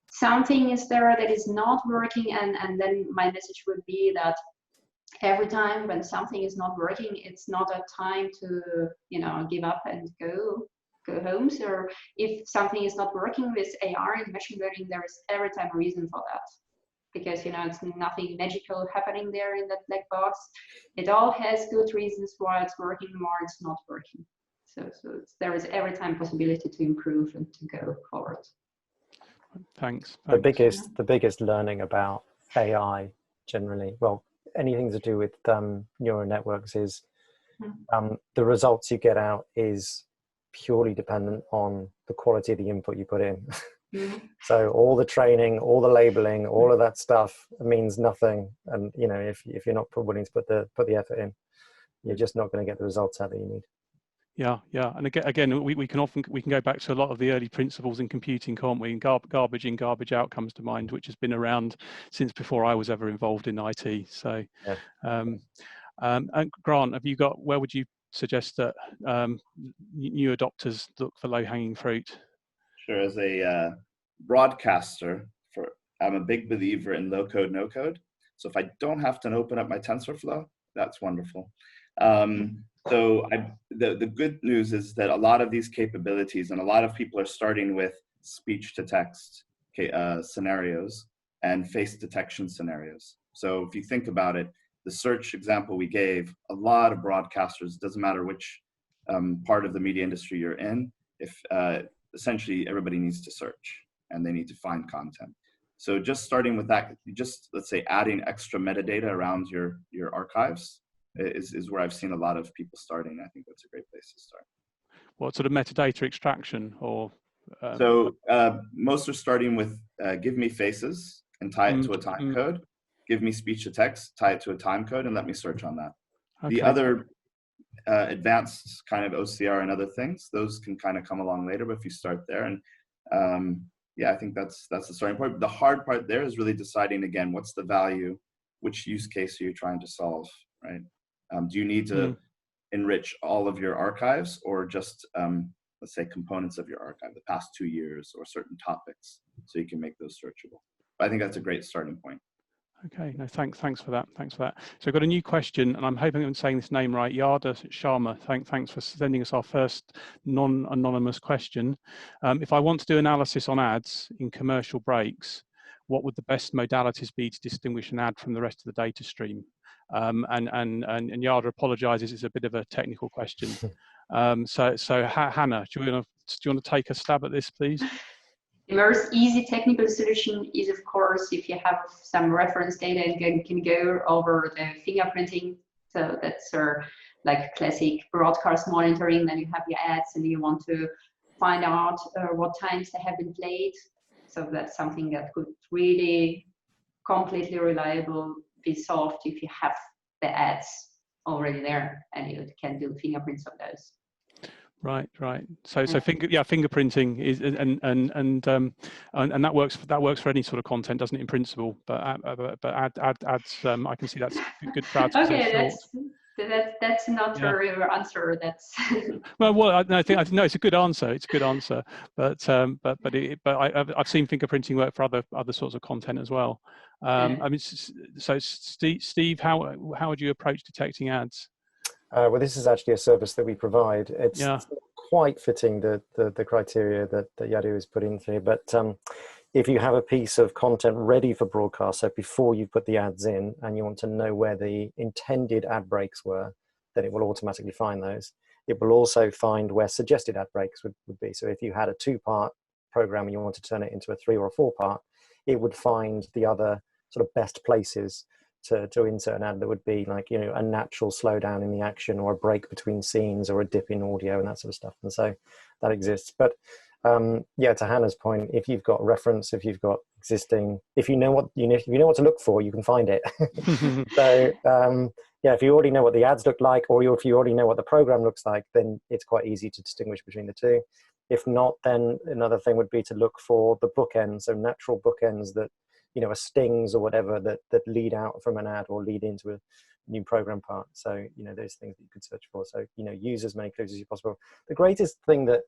something is there that is not working, and then my message would be that every time when something is not working, it's not a time to give up and go home. So if something is not working with AR and machine learning, there is every time a reason for that, because it's nothing magical happening there in that black box. It all has good reasons why it's working, why it's not working. So there is every time possibility to improve and to go forward. Thanks. The biggest learning about AI generally, well, anything to do with neural networks, is the results you get out is purely dependent on the quality of the input you put in. So all the training, all the labeling, all of that stuff means nothing. And if you're not willing to put the effort in, you're just not going to get the results out that you need. Yeah, and again, we can go back to a lot of the early principles in computing, can't we? And garbage in, garbage out comes to mind, which has been around since before I was ever involved in IT. So, yeah. And Grant, where would you suggest that new adopters look for low-hanging fruit? Sure. As a broadcaster, I'm a big believer in low code, no code. So if I don't have to open up my TensorFlow, that's wonderful. So the good news is that a lot of these capabilities, and a lot of people are starting with speech to text scenarios and face detection scenarios. So if you think about it, the search example we gave, a lot of broadcasters, doesn't matter which part of the media industry you're in, if essentially everybody needs to search and they need to find content. So just starting with that, let's say adding extra metadata around your archives is where I've seen a lot of people starting. I think that's a great place to start. What sort of metadata extraction or? So most are starting with give me faces and tie it to a time code. Give me speech to text, tie it to a time code, and let me search on that. Okay. The other advanced kind of OCR and other things, those can kind of come along later, but if you start there, and yeah, I think that's the starting point. The hard part there is really deciding, again, what's the value, which use case are you trying to solve, right? Do you need to enrich all of your archives, or just, let's say, components of your archive, the past 2 years or certain topics, so you can make those searchable? But I think that's a great starting point. Okay, no, thanks for that. So I've got a new question, and I'm hoping I'm saying this name right. Yada Sharma, thanks for sending us our first non-anonymous question. If I want to do analysis on ads in commercial breaks, what would the best modalities be to distinguish an ad from the rest of the data stream? And Yada apologises, it's a bit of a technical question. So Hannah, do you want to take a stab at this, please? The most easy technical solution is, of course, if you have some reference data and can go over the fingerprinting. So that's like classic broadcast monitoring. Then you have your ads and you want to find out what times they have been played. So that's something that could really completely reliable be solved if you have the ads already there and you can do fingerprints of those. Right, right. So fingerprinting is and that works for any sort of content, doesn't it, in principle? But ads, I can see that's good for ads because they're short. That's not a real answer. That's well, I think no, it's a good answer. It's a good answer. But I've seen fingerprinting work for other sorts of content as well. I mean, so Steve, how would you approach detecting ads? Well, this is actually a service that we provide. It's not quite fitting the criteria that Yadu has put into, but if you have a piece of content ready for broadcast, so before you put the ads in and you want to know where the intended ad breaks were, then it will automatically find those. It will also find where suggested ad breaks would be. So if you had a 2-part program and you want to turn it into a 3 or a 4-part, it would find the other sort of best places to insert an ad that would be like, you know, a natural slowdown in the action or a break between scenes or a dip in audio and that sort of stuff. And so that exists. But yeah, to Hannah's point, if you've got reference, if you've got existing, if you know what to look for, you can find it. So yeah, if you already know what the ads look like, or if you already know what the program looks like, then it's quite easy to distinguish between the two. If not, then another thing would be to look for the bookends, so natural bookends that, you know, a stings or whatever that lead out from an ad or lead into a new program part. So, you know, those things that you could search for. So, you know, use as many clues as possible. The greatest thing that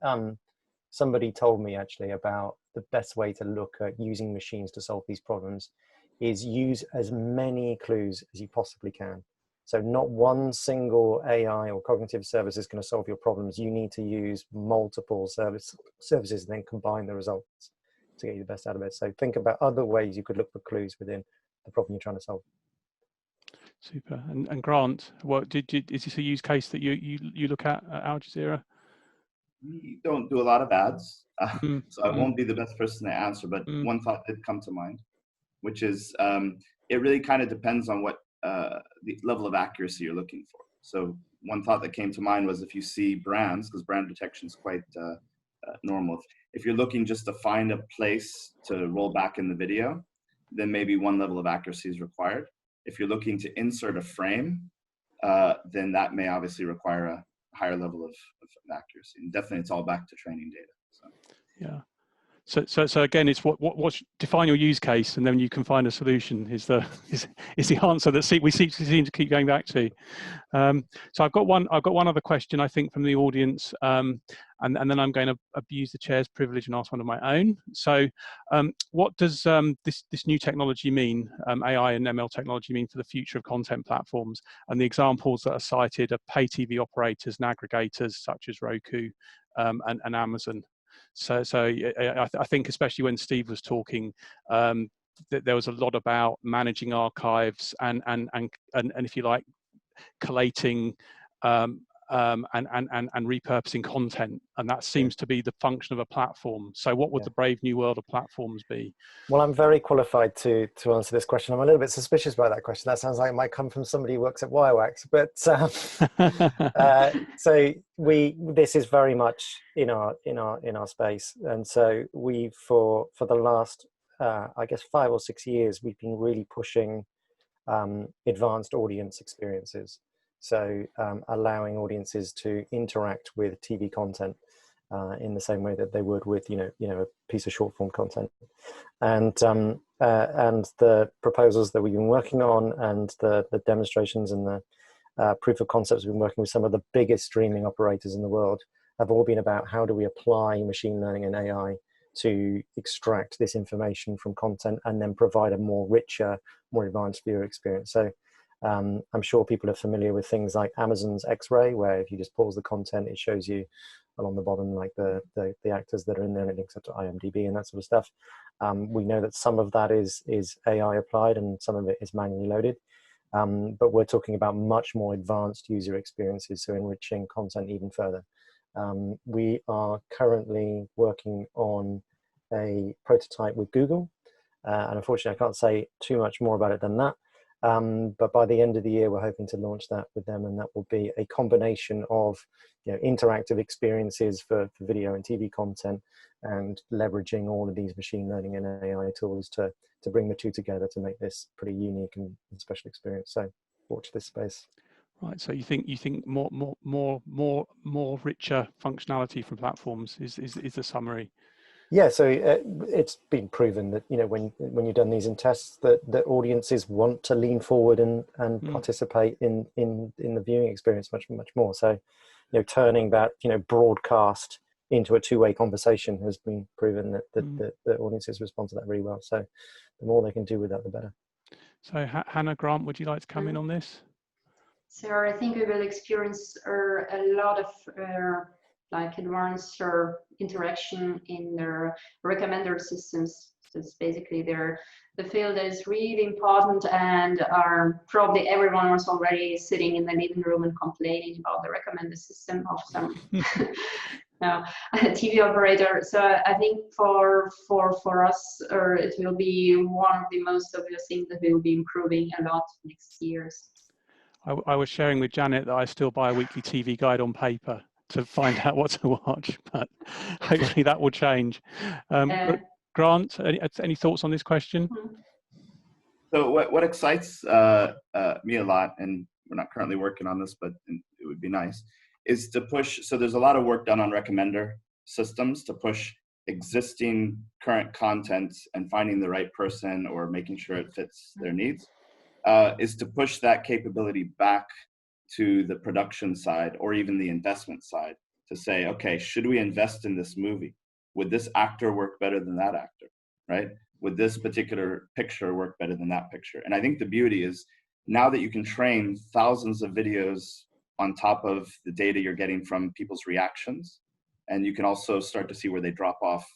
somebody told me actually about the best way to look at using machines to solve these problems is use as many clues as you possibly can. So not one single AI or cognitive service is going to solve your problems. You need to use multiple services and then combine the results to get you the best out of it. So think about other ways you could look for clues within the problem you're trying to solve. Super. And Grant, what is this a use case that you look at Al Jazeera? We don't do a lot of ads, so I won't be the best person to answer, but one thought did come to mind, which is it really kind of depends on what the level of accuracy you're looking for. So one thought that came to mind was if you see brands, because brand detection is quite normal. If you're looking just to find a place to roll back in the video, then maybe one level of accuracy is required. If you're looking to insert a frame, then that may obviously require a higher level of accuracy. And definitely it's all back to training data. So. Yeah. So again, it's what define your use case, and then you can find a solution is the answer that we seem to keep going back to. So I've got one other question I think from the audience, and then I'm going to abuse the chair's privilege and ask one of my own. So what does this new technology mean, AI and ML technology mean for the future of content platforms? And the examples that are cited are pay TV operators and aggregators such as Roku and Amazon. So I think especially when Steve was talking, there was a lot about managing archives and if you like, collating and repurposing content, and that seems to be the function of a platform. So what would the brave new world of platforms be? Well, I'm very qualified to answer this question. I'm a little bit suspicious about that question. That sounds like it might come from somebody who works at Wirewax, but so this is very much in our space, and so we for the last I guess 5 or 6 years we've been really pushing advanced audience experiences. So allowing audiences to interact with TV content in the same way that they would with a piece of short form content, and the proposals that we've been working on and the demonstrations and the proof of concepts we've been working with some of the biggest streaming operators in the world have all been about how do we apply machine learning and AI to extract this information from content and then provide a more richer, more advanced viewer experience. So I'm sure people are familiar with things like Amazon's X-Ray, where if you just pause the content, it shows you along the bottom like the actors that are in there, and it links up to IMDb and that sort of stuff. We know that some of that is AI applied and some of it is manually loaded. But we're talking about much more advanced user experiences, so enriching content even further. We are currently working on a prototype with Google, and unfortunately I can't say too much more about it than that. But by the end of the year, we're hoping to launch that with them, and that will be a combination of interactive experiences for video and TV content, and leveraging all of these machine learning and AI tools to bring the two together to make this pretty unique and special experience. So watch this space. Right. So you think more richer functionality from platforms is the summary. Yeah, so it's been proven that when you've done these in tests, that audiences want to lean forward and participate in the viewing experience much more. So, turning that broadcast into a two-way conversation has been proven that audiences respond to that really well. So, the more they can do with that, the better. So, Hannah, Grant, would you like to come in on this? So I think we will experience a lot of like advanced interaction in their recommender systems. So it's basically the field that is really important, and probably everyone was already sitting in the living room and complaining about the recommender system of some TV operator. So I think for us, it will be one of the most obvious things that we will be improving a lot next years. I was sharing with Janet that I still buy a weekly TV guide on paper to find out what to watch, but hopefully that will change. Grant, any thoughts on this question? So what excites me a lot, and we're not currently working on this, but it would be nice, is to push. So there's a lot of work done on recommender systems to push existing current content and finding the right person or making sure it fits their needs. Is to push that capability back to the production side or even the investment side to say, okay, should we invest in this movie? Would this actor work better than that actor, right? Would this particular picture work better than that picture? And I think the beauty is now that you can train thousands of videos on top of the data you're getting from people's reactions, and you can also start to see where they drop off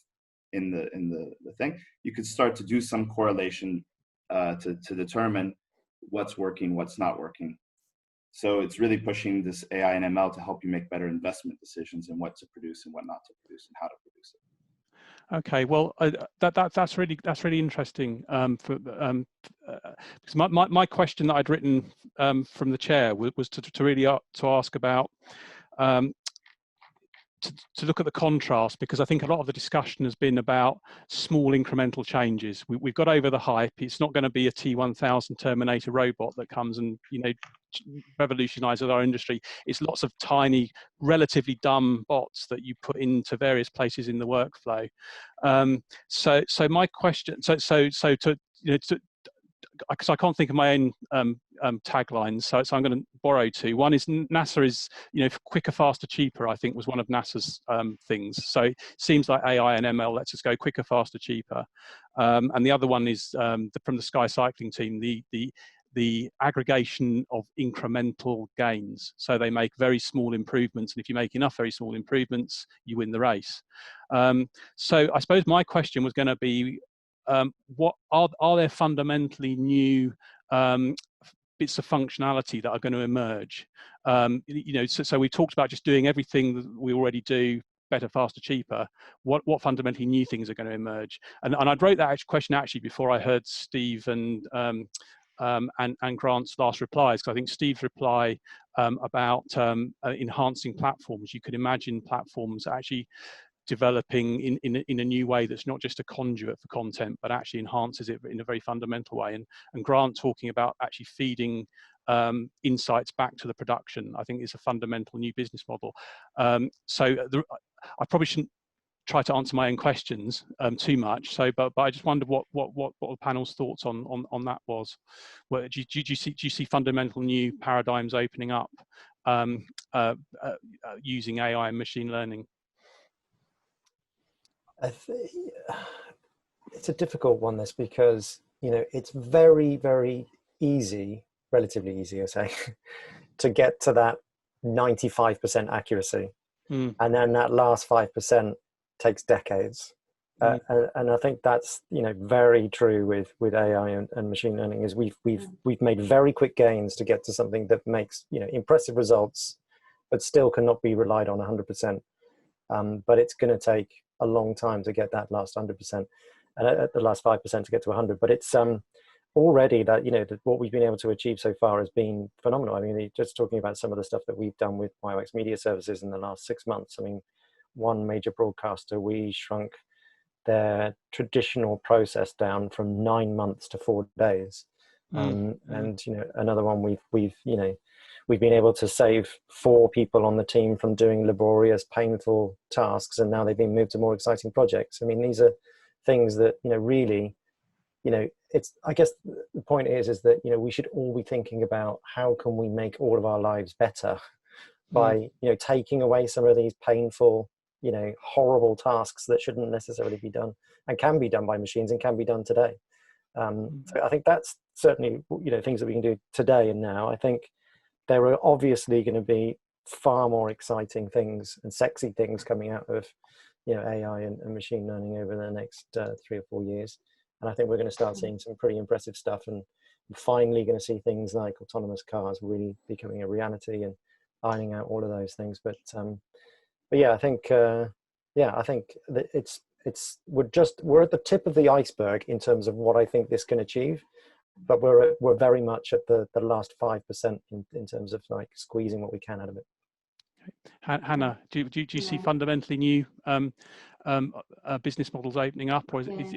in the thing, you could start to do some correlation to determine what's working, what's not working. So it's really pushing this AI and ML to help you make better investment decisions in what to produce and what not to produce and how to produce it. Okay, well, that's really interesting. Because my question that I'd written from the chair was to really to ask about. To look at the contrast, because I think a lot of the discussion has been about small incremental changes. We've got over the hype. It's not going to be a T1000 Terminator robot that comes and revolutionizes our industry. It's lots of tiny, relatively dumb bots that you put into various places in the workflow. So my question, because I can't think of my own taglines, so I'm going to borrow two. One is NASA is, quicker, faster, cheaper, I think was one of NASA's things. So it seems like AI and ML lets us go quicker, faster, cheaper. And the other one is from the Sky Cycling team, the aggregation of incremental gains. So they make very small improvements, and if you make enough very small improvements, you win the race. So I suppose my question was going to be, what are there fundamentally new bits of functionality that are going to emerge? So we talked about just doing everything that we already do better, faster, cheaper. What fundamentally new things are going to emerge? And I wrote that question actually before I heard Steve and Grant's last replies, because I think Steve's reply about enhancing platforms. You could imagine platforms actually developing in a new way that's not just a conduit for content, but actually enhances it in a very fundamental way. And Grant talking about actually feeding insights back to the production, I think is a fundamental new business model. I probably shouldn't try to answer my own questions too much. So, but I just wondered what the panel's thoughts on that was. Do you see fundamental new paradigms opening up using AI and machine learning? It's a difficult one, this, because it's very, very easy, relatively easy, I say, to get to that 95% accuracy, and then that last 5% takes decades. And I think that's very true with AI and machine learning. Is we've made very quick gains to get to something that makes impressive results, but still cannot be relied on 100%. But it's going to take a long time to get that last 100%, and the last 5% to get to 100. But it's already that, what we've been able to achieve so far has been phenomenal. I mean, just talking about some of the stuff that we've done with Wirewax Media Services in the last 6 months. I mean, one major broadcaster, we shrunk their traditional process down from 9 months to 4 days. And another one we've been able to save 4 people on the team from doing laborious, painful tasks, and now they've been moved to more exciting projects. I mean, these are things that really, it's, I guess the point is that we should all be thinking about how can we make all of our lives better by taking away some of these painful, horrible tasks that shouldn't necessarily be done and can be done by machines and can be done today. So I think that's certainly things that we can do today and now. I think there are obviously going to be far more exciting things and sexy things coming out of AI and machine learning over the next 3 or 4 years. And I think we're going to start seeing some pretty impressive stuff, and finally going to see things like autonomous cars really becoming a reality and ironing out all of those things. But yeah, I think that we're at the tip of the iceberg in terms of what I think this can achieve, but we're very much at the last 5% in terms of like squeezing what we can out of it. Hannah, do you see fundamentally new business models opening up, or is it?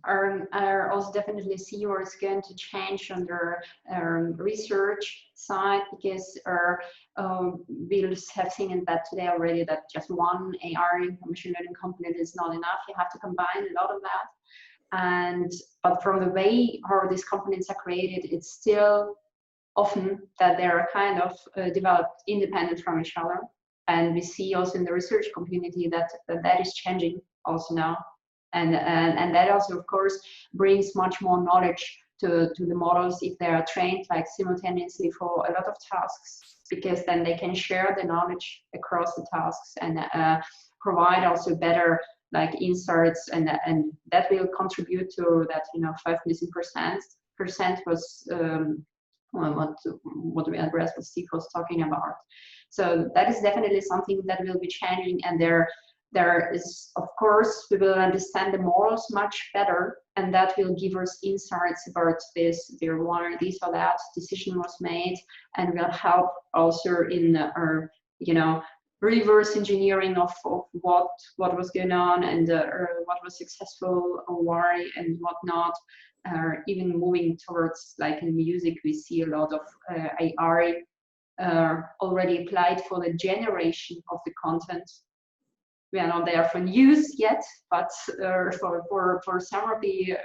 I also definitely see where it's going to change on the research side, because we'll have seen that today already, that just one AI machine learning component is not enough. You have to combine a lot of that. But from the way how these components are created, it's still often that they're kind of developed independent from each other. And we see also in the research community that is changing also now. And that also, of course, brings much more knowledge to the models if they are trained like simultaneously for a lot of tasks, because then they can share the knowledge across the tasks and provide also better like insights, and that will contribute to that 5 missing percent was what we addressed, what Steve was talking about. So that is definitely something that will be changing, and there is, of course, we will understand the models much better, and that will give us insights about this, why this or that decision was made, and will help also in our, reverse engineering of what was going on, and what was successful or why and what not. Even moving towards, like in music, we see a lot of AI already applied for the generation of the content. We are not there for news yet, but for some of the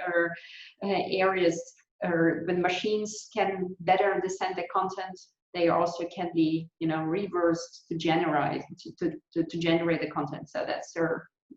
areas when machines can better understand the content, they also can be reversed to generate the content. So that's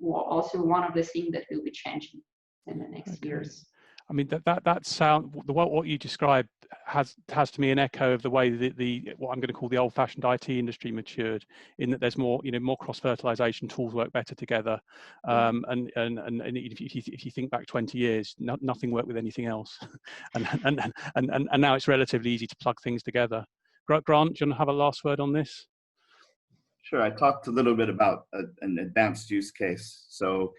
also one of the things that will be changing in the next years. I mean, that sound, what you described has to me an echo of the way the what I'm going to call the old-fashioned IT industry matured, in that there's more more cross-fertilization, tools work better together, and if you think back 20 years, nothing worked with anything else, and now it's relatively easy to plug things together. Grant, do you want to have a last word on this? Sure. I talked a little bit about an advanced use case. So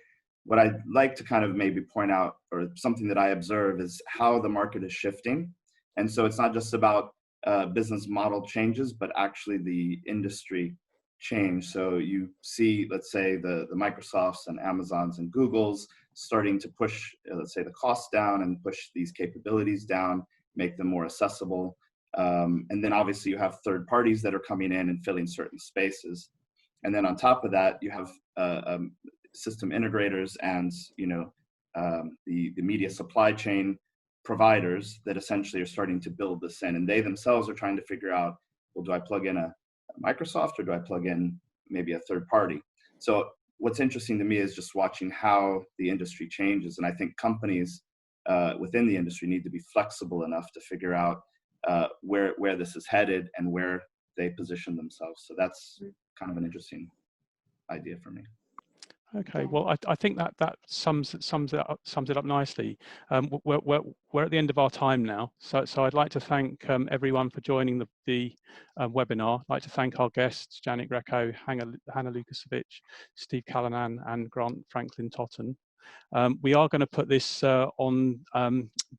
what I'd like to kind of maybe point out, or something that I observe, is how the market is shifting. And so it's not just about business model changes, but actually the industry change. So you see, let's say, the Microsofts and Amazons and Googles starting to push, let's say, the costs down and push these capabilities down, make them more accessible. And then obviously you have third parties that are coming in and filling certain spaces. And then on top of that, you have system integrators and the media supply chain providers that essentially are starting to build this in, and they themselves are trying to figure out, well, do I plug in a Microsoft or do I plug in maybe a third party? So what's interesting to me is just watching how the industry changes, and I think companies within the industry need to be flexible enough to figure out where this is headed and where they position themselves. So that's kind of an interesting idea for me. Okay, well, I think that sums it up nicely. We're at the end of our time now, so I'd like to thank everyone for joining the webinar. I'd like to thank our guests, Janet Greco, Hannah Lukasiewicz, Steve Callanan, and Grant Franklin Totten. We are going to put this on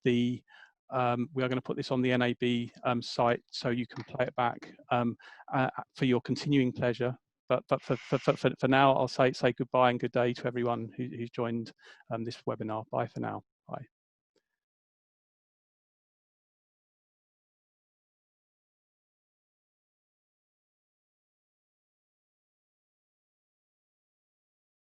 the we are going to put this on the NAB site so you can play it back for your continuing pleasure. But for now, I'll say goodbye and good day to everyone who's joined this webinar. Bye for now. Bye.